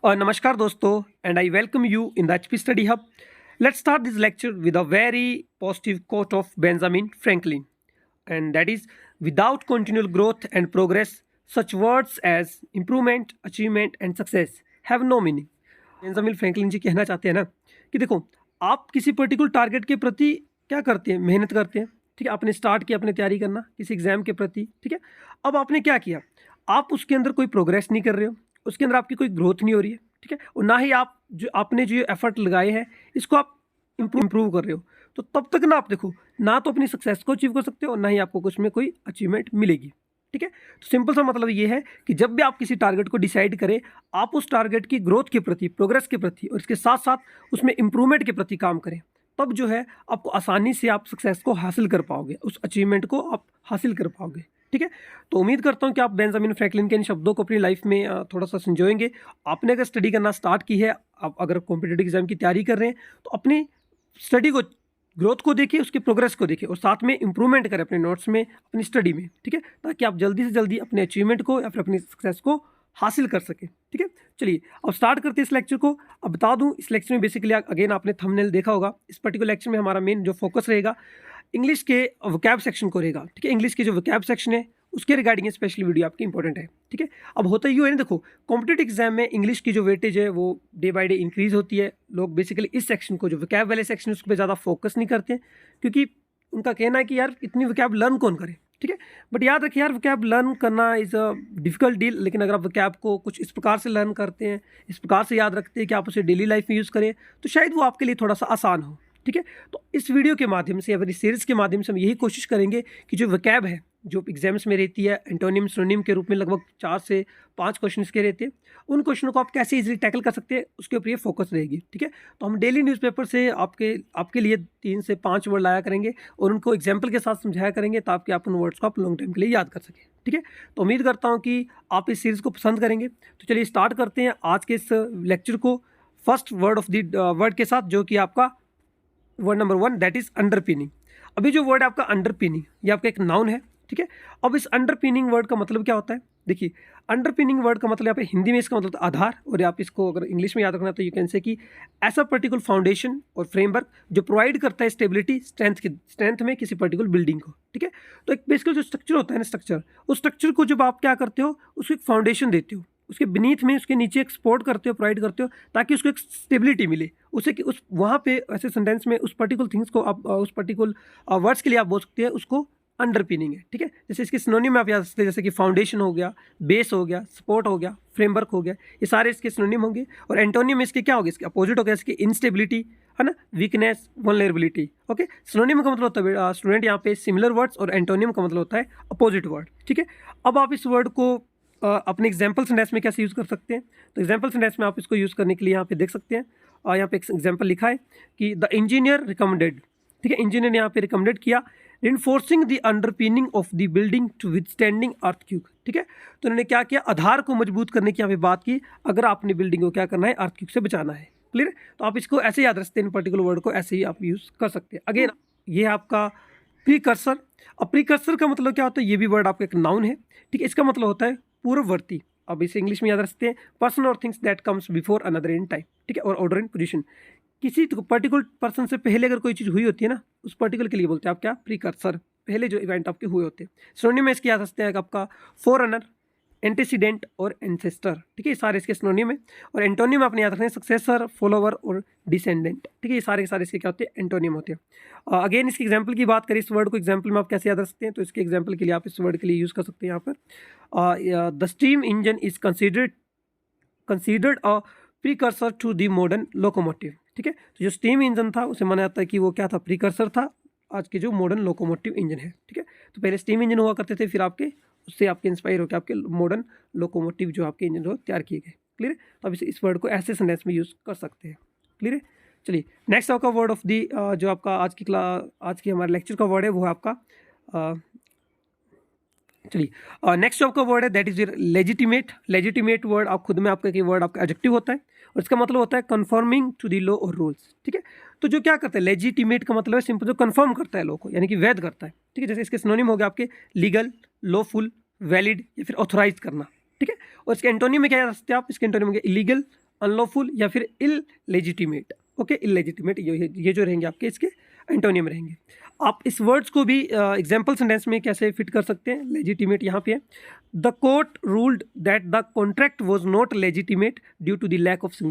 और नमस्कार दोस्तों and I welcome you in the HP study hub. Let's start this lecture with a very positive quote of Benjamin Franklin, and that is, without continual growth and progress, such words as improvement, achievement and success have no meaning. Benjamin Franklin ji कहना चाहते हैं ना कि देखो, आप किसी particular target के प्रति क्या करते हैं, मेहनत करते हैं. ठीक है, आपने स्टार्ट किया अपने तैयारी करना किसी एग्जाम के प्रति. ठीक है, अब आपने क्या किया, आप उसके अंदर कोई प्रोग्रेस नहीं कर रहे हो, उसके अंदर आपकी कोई ग्रोथ नहीं हो रही है. ठीक है, और ना ही आप आपने जो एफर्ट लगाए हैं इसको आप इम्प्रूव कर रहे हो. तो तब तक ना आप देखो, ना तो अपनी सक्सेस को अचीव कर सकते हो और ना ही आपको कुछ में कोई अचीवमेंट मिलेगी. ठीक है, तो सिंपल सा मतलब ये है कि जब भी आप किसी टारगेट को डिसाइड करें, आप उस टारगेट की ग्रोथ के प्रति, प्रोग्रेस के प्रति और इसके साथ साथ उसमें इंप्रूवमेंट के प्रति काम करें. तब जो है आपको आसानी से आप सक्सेस को हासिल कर पाओगे, उस अचीवमेंट को आप हासिल कर पाओगे. ठीक है, तो उम्मीद करता हूँ कि आप बेंजामिन फ्रैंकलिन के इन शब्दों को अपनी लाइफ में थोड़ा सा समझोएंगे. आपने अगर स्टडी करना स्टार्ट की है, आप अगर कॉम्पिटिटिव एग्जाम की तैयारी कर रहे हैं, तो अपनी स्टडी को, ग्रोथ को देखिए, उसके प्रोग्रेस को देखिए और साथ में इंप्रूवमेंट करें अपने नोट्स में, अपनी स्टडी में. ठीक है, ताकि आप जल्दी से जल्दी अपने अचीवमेंट को या फिर अपनी सक्सेस को हासिल कर सकें. ठीक है, चलिए अब स्टार्ट करते हैं इस लेक्चर को. अब बता दूं, इस लेक्चर में बेसिकली अगेन आपने थंबनेल देखा होगा, इस पर्टिकुलर लेक्चर में हमारा मेन जो फोकस रहेगा इंग्लिश के वोकैब सेक्शन को रहेगा. ठीक है, इंग्लिश के जो वोकैब सेक्शन है उसके रिगार्डिंग स्पेशली वीडियो आपकी इंपॉर्टेंट है. ठीक है, अब होता यूँ है ना, देखो कॉम्पिटिटिव एग्जाम में इंग्लिश की जो वेटेज है वो डे बाय डे इंक्रीज होती है. लोग बेसिकली इस सेक्शन को, जो वोकैब वाले सेक्शन है, उस पर ज़्यादा फोकस नहीं करते हैं, क्योंकि उनका कहना है कि यार इतनी वोकैब लर्न कौन करे. ठीक है, बट याद रखिए यार, वोकैब लर्न करना इज़ अ डिफिकल्ट डील. लेकिन अगर आप वोकैब को कुछ इस प्रकार से लर्न करते हैं, इस प्रकार से याद रखते हैं कि आप उसे डेली लाइफ में यूज़ करें, तो शायद वो आपके लिए थोड़ा सा आसान हो. ठीक है, तो इस वीडियो के माध्यम से या फिर इस सीरीज़ के माध्यम से हम यही कोशिश करेंगे कि जो वोकैब है, जो एग्जाम्स में रहती है एंटोनिम सिनोनिम के रूप में, लगभग 4 से 5 क्वेश्चन के रहते हैं, उन क्वेश्चनों को आप कैसे इजीली टैकल कर सकते हैं उसके ऊपर ये फोकस रहेगी. ठीक है, तो हम डेली न्यूज़पेपर से आपके लिए 3 से 5 वर्ड लाया करेंगे और उनको एग्जाम्पल के साथ समझाया करेंगे, ताकि आप उन वर्ड्स को आप लॉन्ग टाइम के लिए याद कर सकें. ठीक है, तो उम्मीद करता हूँ कि आप इस सीरीज़ को पसंद करेंगे. तो चलिए स्टार्ट करते हैं आज के इस लेक्चर को फर्स्ट वर्ड के साथ, जो कि आपका word number 1, that is underpinning. अभी जो वर्ड है आपका अंडरपिनिंग, ये आपका एक नाउन है. ठीक है, अब इस अंडरपिनिंग वर्ड का मतलब क्या होता है, देखिए अंडरपिनिंग वर्ड का मतलब यहाँ पे हिंदी में इसका मतलब आधार, और आप इसको अगर इंग्लिश में याद रखना तो यू कैन से कि ऐसा पर्टिकुलर फाउंडेशन और फ्रेमवर्क जो प्रोवाइड करता है स्टेबिलिटी, स्ट्रेंथ में किसी पर्टिकुलर बिल्डिंग को. ठीक है, तो एक बेसिकल जो स्ट्रक्चर होता है ना, स्ट्रक्चर, उस स्ट्रक्चर को जब आप क्या करते हो, उसको एक फाउंडेशन देते हो, उसके बीनीथ में, उसके नीचे एक सपोर्ट करते हो, प्रोवाइड करते हो, ताकि उसको एक स्टेबिलिटी मिले, उसे कि उस वहाँ पे ऐसे सेंटेंस में उस पर्टिकुलर थिंग्स को आप उस पर्टिकुलर वर्ड्स के लिए आप बोल सकते हैं उसको अंडरपिनिंग है. ठीक है, जैसे इसके सिनोनिम में आप याद सकते हैं, जैसे कि फाउंडेशन हो गया, बेस हो गया, सपोर्ट हो गया, फ्रेमवर्क हो गया, ये सारे इसके सिनोनिम होंगे. और एंटोनिम इसके क्या होगा, इसके अपोजिट हो गया, इसकी इंस्टेबिलिटी है ना, वीकनेस, वल्नरेबिलिटी. ओके, सिनोनिम का मतलब होता है स्टूडेंट यहाँ पे सिमिलर वर्ड्स, और एंटोनिम का मतलब होता है अपोजिट वर्ड. ठीक है, अब आप इस वर्ड को अपने एग्जाम्पल सेंटेंस में कैसे यूज़ कर सकते हैं, तो एग्जाम्पल सेंटेंस में आप इसको यूज़ करने के लिए यहाँ पे देख सकते हैं. यहाँ पे एक एग्जाम्पल लिखा है कि द इंजीनियर रिकमेंडेड. ठीक है, इंजीनियर ने यहाँ पे रिकमेंडेड किया reinforcing the underpinning of the building to withstanding earthquake. ठीक है, तो उन्होंने क्या किया, आधार को मजबूत करने की यहाँ पे बात की, अगर आपने बिल्डिंग को क्या करना है, अर्थक्वेक से बचाना है. क्लियर है, तो आप इसको ऐसे याद रखते हैं, इन पर्टिकुलर वर्ड को ऐसे ही आप यूज़ कर सकते हैं. अगेन ये है आपका प्रीकर्सर. अब प्रीकर्सर का मतलब क्या होता है, ये भी वर्ड आपका एक नाउन है. ठीक है, इसका मतलब होता है पूर्ववर्ती. अब इसे इंग्लिश में याद रखते हैं, पर्सन और things that comes before another in time. ठीक है, और ऑर्डर इन पोजीशन. किसी पर्टिकुलर पर्सन से पहले अगर कोई चीज़ हुई होती है ना, उस पर्टिकुलर के लिए बोलते हैं आप क्या, प्रीकर्सर, पहले जो इवेंट आपके हुए होते हैं. सिनोनिम में इसके याद रखते हैं आपका फोररनर, एंटीसीडेंट और एंसेस्टर. ठीक है, ये सारे इसके सिनोनिम है. और एंटोनिम आपने याद रखना है, सक्सेसर, फॉलोवर और डिसेंडेंट. ठीक है, ये सारे के सारे इसके क्या होते हैं, एंटोनिम होते हैं. अगेन इसके एग्जाम्पल की बात करें, इस वर्ड को एग्जाम्पल में आप कैसे याद रख सकते हैं, तो इसके एग्जाम्पल के लिए आप इस वर्ड के लिए यूज़ कर सकते हैं यहाँ पर, the steam engine is considered a precursor to the modern locomotive. ठीक है, तो जो स्टीम इंजन था उसे माना जाता है कि वो क्या था, प्रीकर्सर था आज के जो मॉडर्न लोकोमोटिव इंजन है. ठीक है, तो पहले स्टीम इंजन हुआ करते थे, फिर आपके उससे आपके इंस्पायर होकर आपके मॉडर्न लोकोमोटिव जो आपके इंजन हो तैयार किए गए. क्लियर है, तो अब इस वर्ड को ऐसे सेंटेंस में यूज़ कर सकते हैं. क्लियर है, चलिए नेक्स्ट आपका वर्ड ऑफ दी, जो आपका आज की हमारे लेक्चर का वर्ड है वो है आपका, चलिए नेक्स्ट आपका वर्ड है that is legitimate. Legitimate word आप खुद में आपका वर्ड आपका एडजेक्टिव होता है, और इसका मतलब होता है कन्फर्मिंग टू द लॉ और रूल्स. ठीक है, तो जो क्या करता है, लेजिटिमेट का मतलब है सिंपल जो कन्फर्म करता है लॉ को, यानी कि वैध करता है. ठीक है, जैसे इसके सिनोनिम हो गया आपके लीगल, लॉफुल, वैलिड या फिर ऑथोराइज करना. ठीक है, और इसके एंटोनिम में क्या याद रखते हैं आप, इसके एंटोनिम में इलीगल, अनलॉफुल या फिर इललेजिटिमेट। ओके, इललेजिटिमेट ये जो रहेंगे आपके इसके एंटोनियम रहेंगे। आप इस वर्ड्स को भी एग्जाम्पल सेंटेंस में कैसे फिट कर सकते हैं। लेजिटिमेट यहाँ पे है, the court ruled that the contract was not legitimate due to the lack of signature.